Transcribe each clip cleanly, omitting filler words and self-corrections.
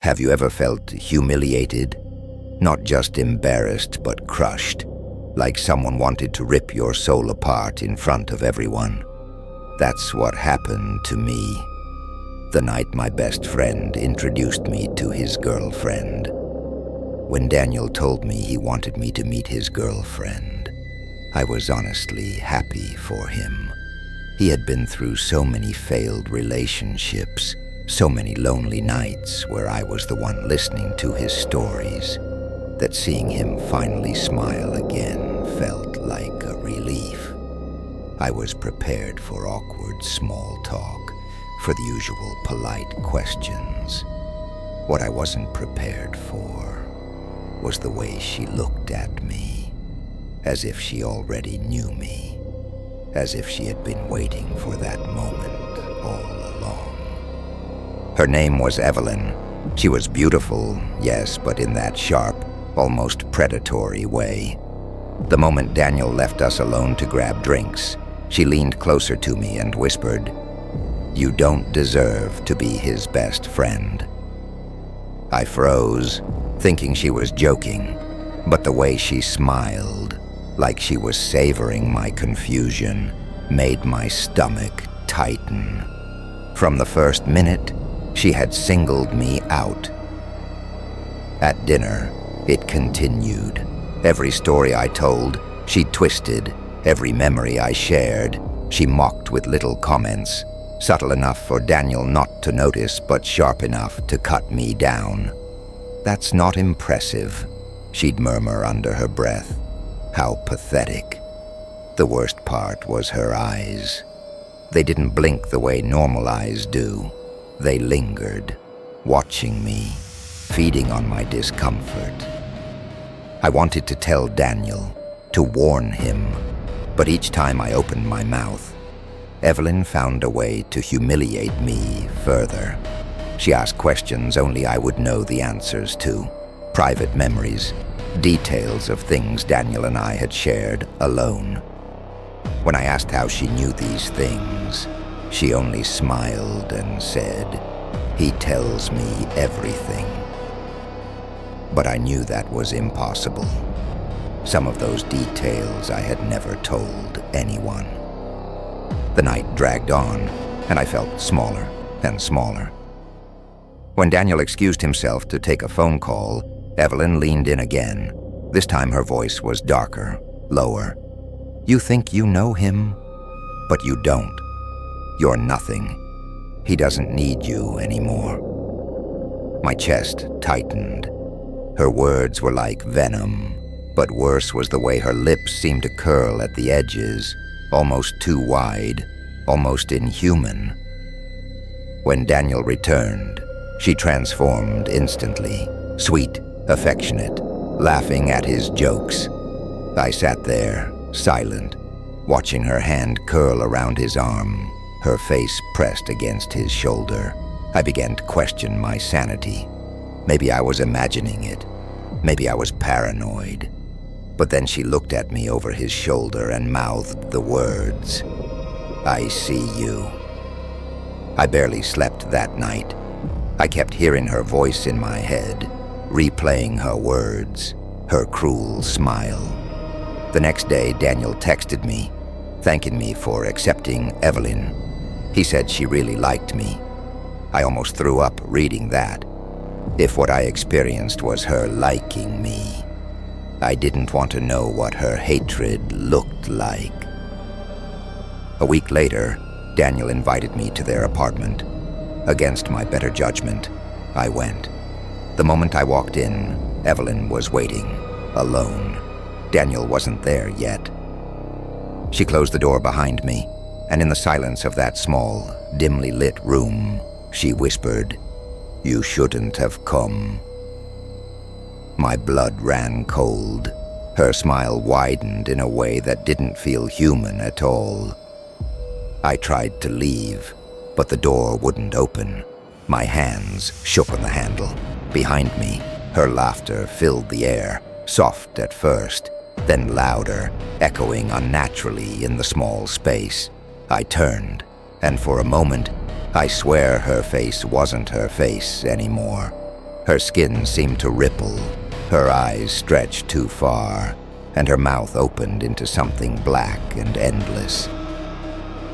Have you ever felt humiliated? Not just embarrassed, but crushed, like someone wanted to rip your soul apart in front of everyone. That's what happened to me the night my best friend introduced me to his girlfriend. When Daniel told me he wanted me to meet his girlfriend, I was honestly happy for him. He had been through so many failed relationships, so many lonely nights where I was the one listening to his stories, that seeing him finally smile again felt like a relief. I was prepared for awkward small talk, for the usual polite questions. What I wasn't prepared for was the way she looked at me, as if she already knew me, as if she had been waiting for that moment all along. Her name was Evelyn. She was beautiful, yes, but in that sharp, almost predatory way. The moment Daniel left us alone to grab drinks, she leaned closer to me and whispered, "You don't deserve to be his best friend." I froze, thinking she was joking, but the way she smiled, like she was savoring my confusion, made my stomach tighten. From the first minute, she had singled me out. At dinner, it continued. Every story I told, she twisted. Every memory I shared, she mocked with little comments, subtle enough for Daniel not to notice, but sharp enough to cut me down. "That's not impressive," she'd murmur under her breath. How pathetic. The worst part was her eyes. They didn't blink the way normal eyes do. They lingered, watching me, feeding on my discomfort. I wanted to tell Daniel, to warn him, but each time I opened my mouth, Evelyn found a way to humiliate me further. She asked questions only I would know the answers to, private memories, details of things Daniel and I had shared alone. When I asked how she knew these things, she only smiled and said, "He tells me everything." But I knew that was impossible. Some of those details I had never told anyone. The night dragged on, and I felt smaller and smaller. When Daniel excused himself to take a phone call, Evelyn leaned in again. This time her voice was darker, lower. "You think you know him, but you don't. You're nothing. He doesn't need you anymore." My chest tightened. Her words were like venom, but worse was the way her lips seemed to curl at the edges, almost too wide, almost inhuman. When Daniel returned, she transformed instantly, sweet, affectionate, laughing at his jokes. I sat there, silent, watching her hand curl around his arm, her face pressed against his shoulder. I began to question my sanity. Maybe I was imagining it. Maybe I was paranoid. But then she looked at me over his shoulder and mouthed the words, "I see you." I barely slept that night. I kept hearing her voice in my head, replaying her words, her cruel smile. The next day, Daniel texted me, thanking me for accepting Evelyn. He said she really liked me. I almost threw up reading that. If what I experienced was her liking me, I didn't want to know what her hatred looked like. A week later, Daniel invited me to their apartment. Against my better judgment, I went. The moment I walked in, Evelyn was waiting, alone. Daniel wasn't there yet. She closed the door behind me, and in the silence of that small, dimly lit room, she whispered, "You shouldn't have come." My blood ran cold. Her smile widened in a way that didn't feel human at all. I tried to leave, but the door wouldn't open. My hands shook on the handle. Behind me, her laughter filled the air, soft at first, then louder, echoing unnaturally in the small space. I turned, and for a moment, I swear her face wasn't her face anymore. Her skin seemed to ripple, her eyes stretched too far, and her mouth opened into something black and endless.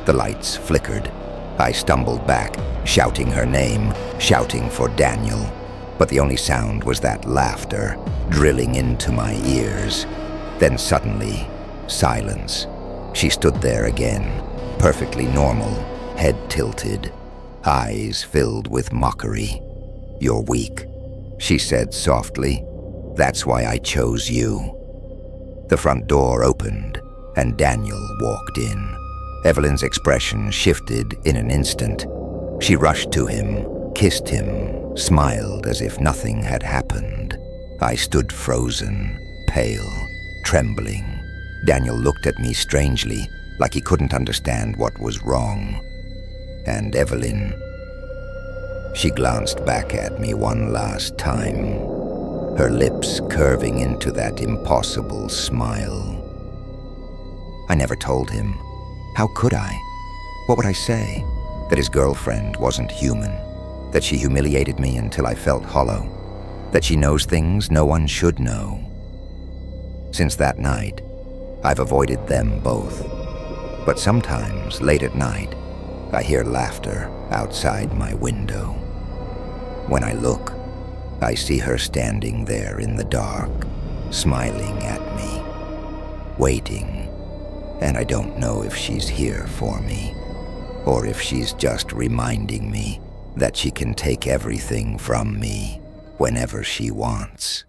The lights flickered. I stumbled back, shouting her name, shouting for Daniel. But the only sound was that laughter, drilling into my ears. Then suddenly, silence. She stood there again, perfectly normal, head tilted, eyes filled with mockery. "You're weak," she said softly. "That's why I chose you." The front door opened, and Daniel walked in. Evelyn's expression shifted in an instant. She rushed to him, kissed him, smiled as if nothing had happened. I stood frozen, pale, trembling. Daniel looked at me strangely, like he couldn't understand what was wrong. And Evelyn... She glanced back at me one last time, her lips curving into that impossible smile. I never told him. How could I? What would I say? That his girlfriend wasn't human, that she humiliated me until I felt hollow, that she knows things no one should know. Since that night, I've avoided them both. But sometimes, late at night, I hear laughter outside my window. When I look, I see her standing there in the dark, smiling at me, waiting, and I don't know if she's here for me, or if she's just reminding me that she can take everything from me whenever she wants.